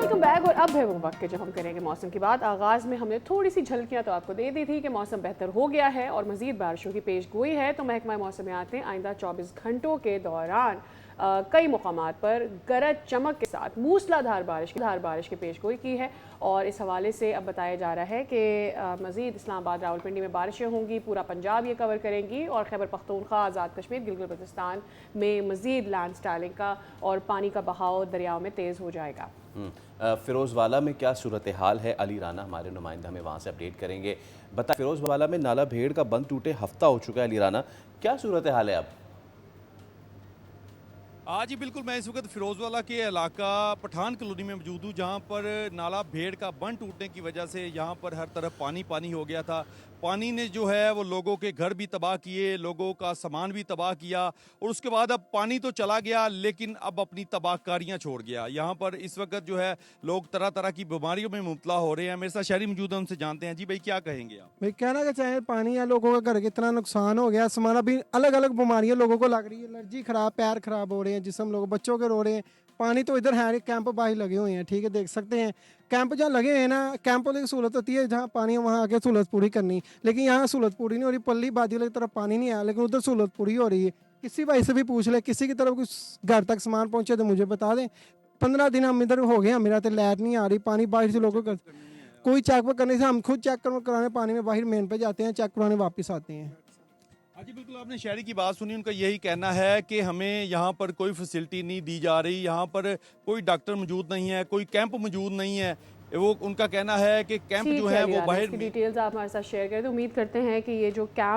Welcome back. और अब है वो वक्त के जब हम करेंगे मौसम की बात। आगाज़ में हमने थोड़ी सी झलकियां तो आपको दे दी थी कि मौसम बेहतर हो गया है और मज़ीद बारिशों की पेश गोई है। तो महकमा मौसमियात ने आइंदा 24 घंटों के दौरान कई मकामात पर गरज चमक के साथ मूसलाधार बारिश की पेश गोई की है। और इस हवाले से अब बताया जा रहा है कि मज़ीद इस्लामाबाद रावलपिंडी में बारिशें होंगी, पूरा पंजाब ये कवर करेंगी और खैबर पख्तूनख्वा, आज़ाद कश्मीर, गिलगित बल्तिस्तान में मज़ीद लैंड स्टाइलिंग का और पानी का बहाव दरियाओं में तेज़ हो जाएगा। फ़िरोज़वाला में क्या सूरत हाल है? अली राना हमारे नुमाइंदा हमें वहाँ से अपडेट करेंगे। बता, फ़िरोज़वाला में नाला भेड़ का बंद टूटे हफ्ता हो चुका है। अली राना, क्या सूरत हाल है अब? जी बिल्कुल, मैं इस वक्त फ़िरोज़वाला के इलाका पठान कॉलोनी में मौजूद हूँ, जहाँ पर नाला भेड़ का बंद टूटने की वजह से यहाँ पर हर तरफ पानी पानी हो गया था। पानी ने जो है वो लोगों के घर भी तबाह किए, लोगों का सामान भी तबाह किया और उसके बाद अब पानी तो चला गया लेकिन अब अपनी तबाहकारियाँ छोड़ गया। यहाँ पर इस वक्त जो है लोग तरह तरह की बीमारियों में मुब्तला हो रहे हैं। मेरे साथ शहरी मौजूद हैं, उनसे जानते हैं। जी भाई, क्या कहेंगे आप? भाई कहना का चाहे पानी या लोगों का घर कितना नुकसान हो गया, सामान अभी अलग अलग बीमारियां लोगों को लग रही है, एलर्जी खराब, पैर खराब हो रहे हैं, जिसम लोग बच्चों के रो रहे हैं। पानी तो इधर है, कैंप बाहर लगे हुए हैं, ठीक है, देख सकते हैं। कैंप जहाँ लगे हैं ना, कैंप वाले की सहूलत होती है जहाँ पानी है वहाँ आके सहूलत पूरी करनी, लेकिन यहाँ सहूलत पूरी नहीं हो रही। पल्ली बादी वाली तरफ पानी नहीं आया लेकिन उधर सहूलत पूरी हो रही है। किसी भाई से भी पूछ ले, किसी की तरफ कुछ घर तक सामान पहुँचे तो मुझे बता दें। 15 दिन हम इधर हो गए, मेरा तो लैट नहीं आ रही, पानी बाहर से लोगों को कोई चेक करने से हम खुद चेक कराने पानी में बाहर मेन पे जाते हैं, चेक कराने वापस आते हैं। जी बिल्कुल, आपने शहरी की बात सुनी। उनका यही कहना है कि हमें यहाँ पर कोई फैसिलिटी नहीं दी जा रही, यहाँ पर कोई डॉक्टर मौजूद नहीं है, कोई कैंप मौजूद नहीं है। वो उनका कहना है कि कैंप जो है वो बाहर डिटेल्स आप हमारे साथ शेयर करें। तो उम्मीद करते हैं कि ये जो कैंप